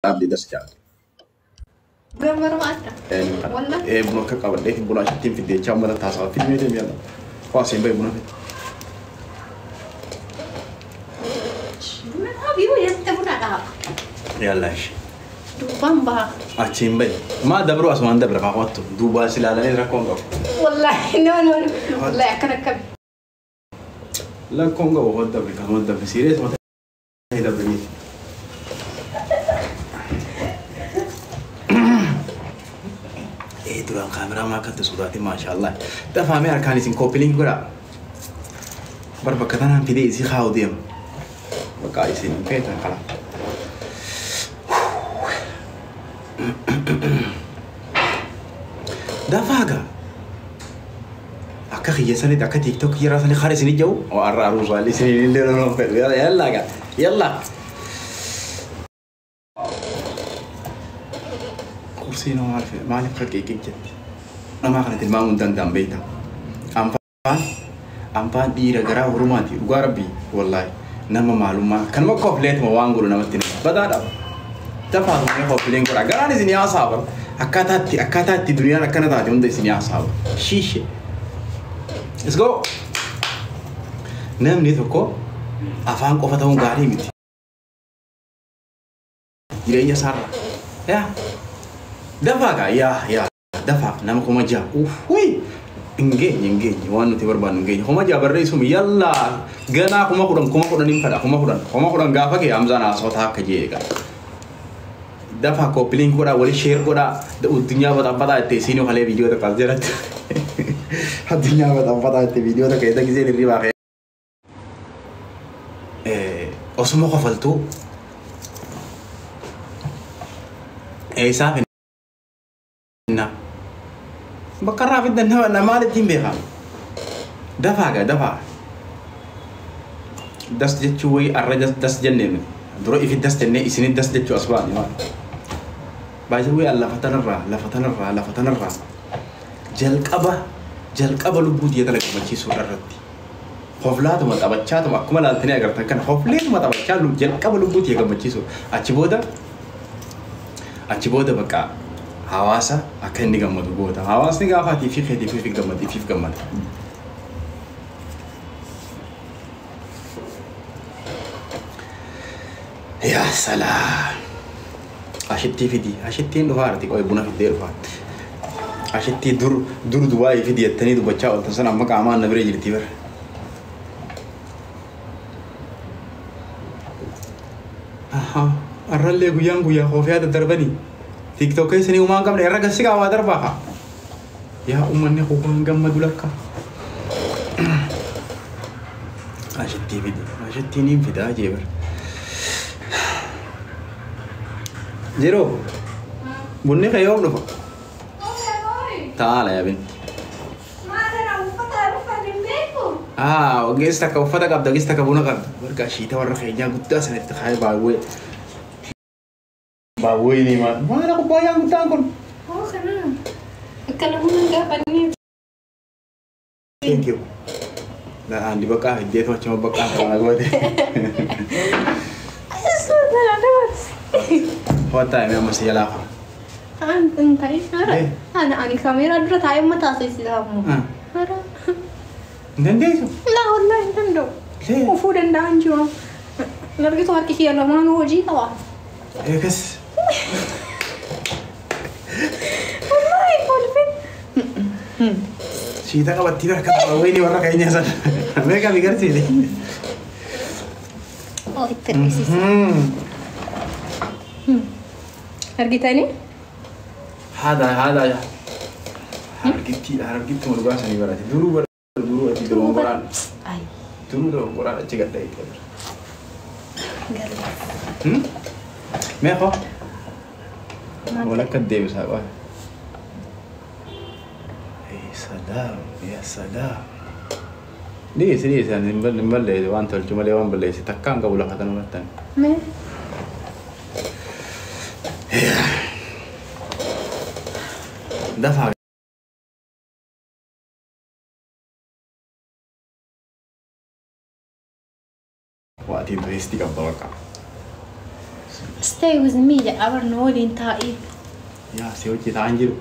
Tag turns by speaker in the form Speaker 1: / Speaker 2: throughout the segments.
Speaker 1: abdi dasjal.
Speaker 2: Gambar mata. Wallah.
Speaker 1: Buno ka kawan deh buno tim video cuma dah tasawuf film itu biar. Kau sampai buno.
Speaker 2: Abi ya tebuna dah.
Speaker 1: Yalla.
Speaker 2: Bamba.
Speaker 1: Acimbai. Ma dabru asman dabra ka qattu. Duba silala ne rakonga.
Speaker 2: Wallahi no. Wallahi akarakab.
Speaker 1: La konga wa dabra ka ma dabra serious ma dabra ni. Itu kan kamera makan tu sudah ti masyaallah. Dah faham ya kan isin kopiling gura. Berbakatan video isi kau diam. Baka isin petan kala. Dah faga. Akka khiyasani dah akka TikTok kira sani kharis ni jauh. Oh arus wali sini ni lo yalla kan. Yalla. سينو عارف ما نفكر كي جد أنا ما خليت الماء دم بيتا أمفان ديرة جرا وروماتي وقاربي والله نما معلومة كان ما كوفلت ما وانغورو نما تين بدار تفاهم ما كوفلين كورا جراني سني أصحاب أكاتات الدنيا أنا كنا تاتي من ده سني أصحاب شيشة let's go نام نيتوكو أفهم كوفتهم غاري متي يريا سارة يا دفع يا دفع نام كم جا وي إنجي وانو تبر بان إنجي كم جا برئيس هم يلا جنا كم كودن نيمكلا كم كودن غافا كي أمزانا صوتها كجيء دفع كوبلين كودا ولي شير كودا الدنيا بتابعها تسينو خليه فيديو ده كذا الدنيا بتابعها فيديو ده كذا كذا اللي باقي أسمع خفلتو سافن بكرة في الدنيا أنا ما لديم بها دفع دس جتشوي الرجال دس جنة درو في دس جنة إسنين دس جتشو أسبوع ما باجوي الله فتن الرا جلك أبا لبود يدلك ماشي سورة ردي خفلات ما تبغى ما كمل الثانية أقدر تكن خفلات ما تبغى لب جلك أبا لبود يدلك ماشي سورة أشبودا بكا هواسا أكن نيجا مدوبودا هواس نيجا فاتي في جمد يا سلام أشتي في دي أشتي إنه فارتي كوي بنا في الدير فات أشتي دور دواي في دي التاني دو بتشاو تنسنا أمك عمان نبرة جرتي بر الرجل يقول خوفي هذا دربني تيك توك سني وما قام نهرق السجا ودربها يا أمني خوفان قام مدلك أشتي في دي أشتي نيم في ده جبر زيرو بني خيوم نفا تعال يا بنت وجيستك وفتك أبدا جيستك أبونا قد بركة شيء تورى خيجان قد أسنى تخاي باوي ni ma mana ko bayang tangkon
Speaker 2: kana kalamunan gapan
Speaker 1: thank you na andi baka dia tu macam baka kalau gue Hota memang masih jalan
Speaker 2: Antai Ana kamera dulu tayo mata sih kamu
Speaker 1: Nende itu
Speaker 2: lah wallahi nendo ufu dan danjo lagi tu hati hian mana nuji tawa
Speaker 1: kes
Speaker 2: wallahi kolfin
Speaker 1: Sita ka ba't tiba ka ini warna kayaknya san mereka mikir sini
Speaker 2: oh itu hargita ini
Speaker 1: هذا hargiti mau lupa sani berarti dulu ati dulu orang Quran cek ada itu Meko ولا كدي بس هوا يا سلام ليه يعني نبلي وانت الجمله وان بلي تكان قبل هذا نمتن دفع وقتي بريستي قبل
Speaker 2: Stay with me ya abar no din ta'i.
Speaker 1: Ya si hojii ta'an jiru.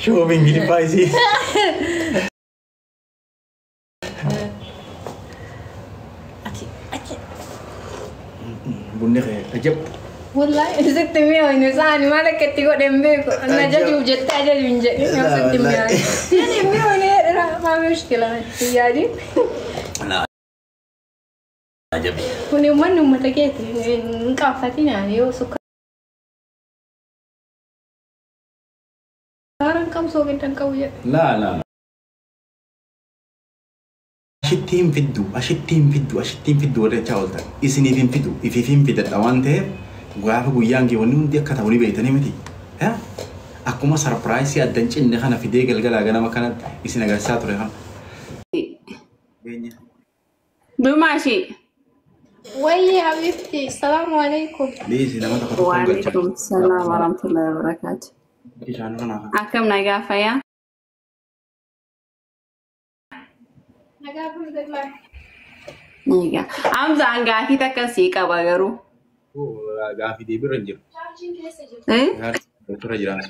Speaker 1: Shopping gidi baay'isi. Bunni kee ajab.
Speaker 2: Wallahi sitti mi'a inu sani mala ketti godhen beeku. Anna jadi ujetta aja junje. Sitti mi'a. Jadi mi'a ne ma mushkila. Yaadi.
Speaker 1: Ajab.
Speaker 2: Kuni umman ummata keeti. Nqaafatina yoo sukka. Sekarang kamu sogetan kau ya.
Speaker 1: La. Ashittiin fiddu warra jechaa ooltan. Isiniif hin fidu, ifiif hin fidadha waan ta'eef gaafa guyyaan kee wanni hundi akka ta'u ni beektanii miti. Akkuma sarpiraayisii addan cinne kana fidee galgalaa ganama kanatti isin agarsiisaa ture kana.
Speaker 3: Dumashi.
Speaker 2: Wayye habibti, assalamu alaikum.
Speaker 1: Liisi nama tokko tokko
Speaker 3: Wa alaikum salam wa rahmatullahi wa barakatuh.
Speaker 1: Ishaanuu kanaaf.
Speaker 3: Akkam nagaa fayyaa? Nagaa. Amsa hangaafii takka sii qaba garuu.
Speaker 1: Gaafii deebiirra hin jiru. Gaafii jiraan.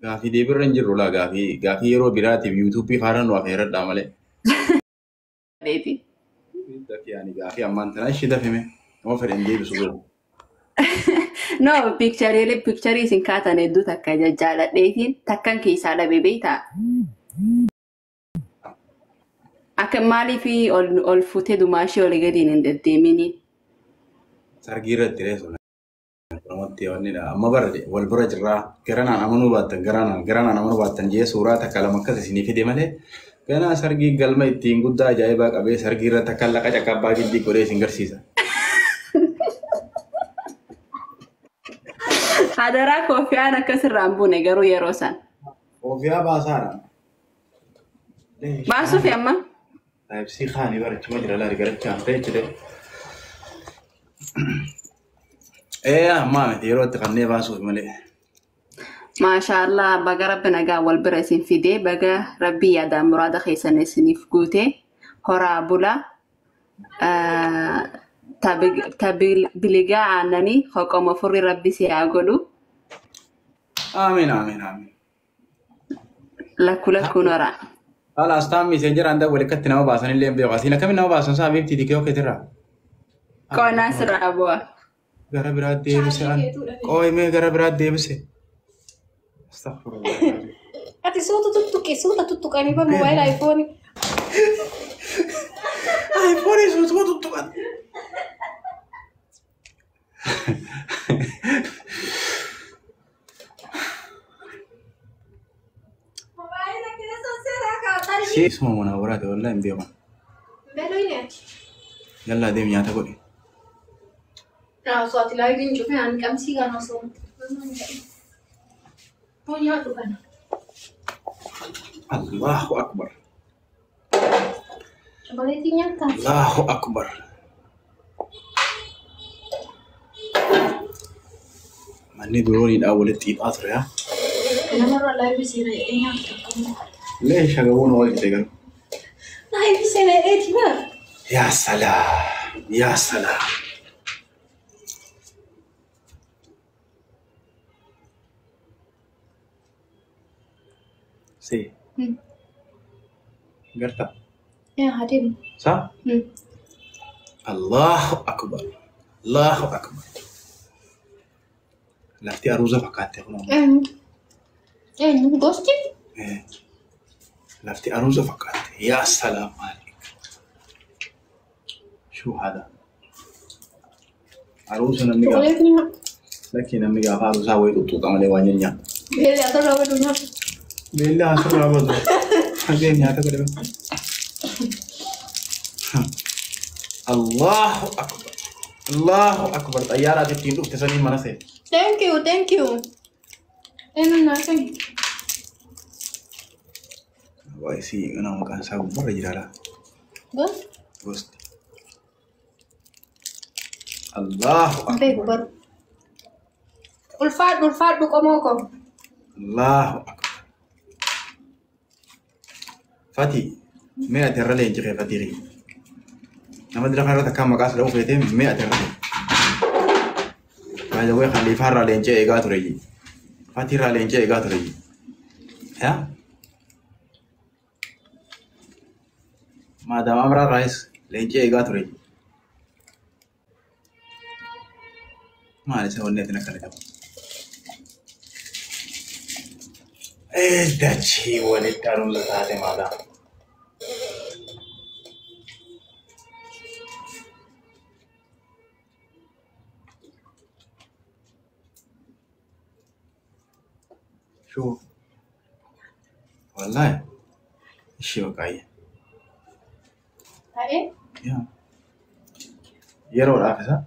Speaker 1: Gaafii deebiirra hin jiru laa gaafii yeroo biraatiif yuutuubii faaraan nu afeerradhaa malee.
Speaker 3: Deeti.
Speaker 1: Gaafii ammaan tanaa ishee dafime nama fedhan deebisu godhu.
Speaker 3: No, picture isin kaatan hedduu takka jajjaaladheetiin takkan keessaa dhabee beektaa? Akka maaliif ol futee dumaashee ol gadiin hin deddeemini?
Speaker 1: Sargii irratti reessu. Namatti wannidha. Amma barre wal bira jirraa garanaan amanuu baattan jee suuraa takka lama akkas isinii fide malee ganaa sargii galma ittiin guddaa ajaa'ibaa qabee sargii irratti akka laqa caqabbaa giddii godhee isin garsiisa.
Speaker 3: Hadaraa koofiyaan akkasirraan buune garuu yeroo san.
Speaker 1: Koofiyaa baasaadha.
Speaker 3: Baasuuf amma?
Speaker 1: Taayibsii kaanii barachuma jira laari garachaa ta'e jedhee. Ammaa miti yeroo itti kannee baasuuf malee.
Speaker 3: Maashaallah baga rabbi nagaa wal bira isin fidee baga rabbi yaadaan muraada keessan isiniif guutee horaa bula biligaa aannanii hoqoma furri rabbi si haa godhu.
Speaker 1: Amiin.
Speaker 3: Lakkuun horaa.
Speaker 1: Haala asxaan miiseenjera handa walitti nama baasanillee hin beeku. Asiin akkamiin nama baasan saa beektii tikee okkeetirraa?
Speaker 3: Qoonaa sirraa bu'a.
Speaker 1: Gara biraatti deebise qooyimee gara biraatti deebise.
Speaker 2: Ati suuta tuttuqanii bar mobaayila ayfooni.
Speaker 1: Ayfooni suutuma tuttuqan. Isuma mana waraate wallahi hin beeku. Yallaa deemi nyaata godhi.
Speaker 2: Soati laayidiin cufe ani qamsii kana osoo nyaatu kana.
Speaker 1: Allahu akbar.
Speaker 2: Cokoleetii nyaataa?
Speaker 1: Allahu akbar. Manni durooniidhaan walitti hidhaa ture haa.
Speaker 2: Namarraa laayivii seenaa jedhee nyaatu.
Speaker 1: Lee shagabuun wal jite galu.
Speaker 2: Laayivii seenaa jedheeti bara.
Speaker 1: Yaa salaam. Si. Garta.
Speaker 2: Yaa hadeemu.
Speaker 1: Sa? Allahu akbar. Lafti aruuza fakkaattee kun.
Speaker 2: Gosti?
Speaker 1: Lafti aruuza fakkaatte. Yaa salaam maalik. Shuu haadha. Aruuza namni gaafa.
Speaker 2: Cokoleetii nyaatu.
Speaker 1: Lakkii namni gaafa aruusaa wayii tuttuuqa malee waan nyaatu.
Speaker 2: Beelli asirraa badu nyaatu.
Speaker 1: Beelli asirraa badu. Hagee nyaata godhame. Allahu akbar. Xayyaaraa ittiin dhufte sanii mana seene.
Speaker 2: Thank you. Eenyu nyaatan?
Speaker 1: Waa'ee si nama maqaan isaa gubbarra jiraala. Gosti. Allahu akbar.
Speaker 2: Beeku baru. Ulfaadhu qomoo ko.
Speaker 1: Allahu akbar. Fati, mee ati irra leenjifee Fatiirii. nama dira kana takka maqaas da'u feetee mi'a tirra baay'ee way khalifa irraa leencee eegaa ture Fati irraa leencee eegaa ture yaa maadaama amraa raayis leencee eegaa ture maal isa wanneetiin akkana qabu dachii walitti anuun taate maadhaa شو والله الشيء واقعي
Speaker 2: هاي
Speaker 1: يرو العافية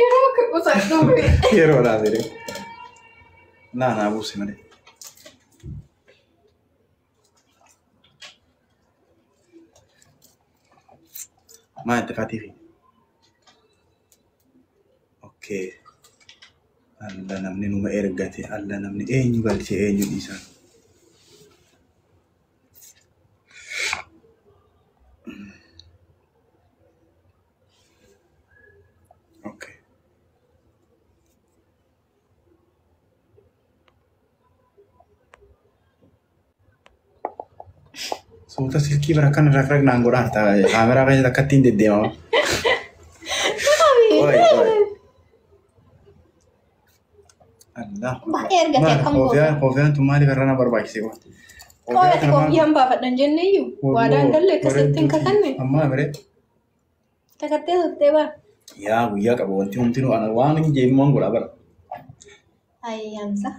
Speaker 2: يروك وصلتوا
Speaker 1: يرو العافية لا أنا أبوسي مني ما أنت فاتي أوكي Allah namni numa ergate Allah namni eenyu galche eenyu dhiisan okay suuta silkii bara kan rak naan godhaan ta'a kaameraa kan akkatti hin deddeemama Allah. Kofian tu mali karena berbaik sih kok.
Speaker 2: Kofian bapak dan jenny you. Wadah galle keseting kakanne.
Speaker 1: Amma mere.
Speaker 2: Kakate teba.
Speaker 1: Ya, buya ka bonti untinu ana wangin jemi mon gola bar.
Speaker 2: Ayam sa.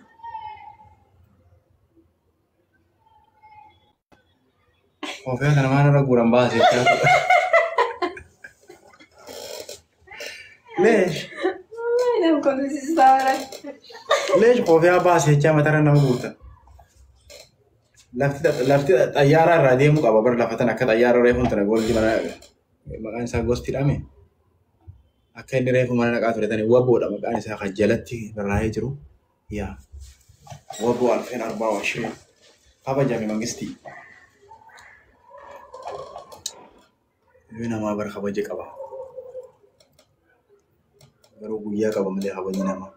Speaker 1: Kofian kana mana ra guram bahas itu. Lesh.
Speaker 2: Nam kondisi salah.
Speaker 1: ليش خوفيها باس هيك ما ترى انه موجوده لفت طياره راديو مقابر لفتنا كطياره ريفون ترى قول دي ما كان ساغوس تيرامي اكن ريفو ما نقات ورتني وبو ما كان سا خجلتي براي جرو يا وبو 2024 ابا جامي منغستي وين ما بر خبجك ابا برو بويا كبا ملي خبجنا ما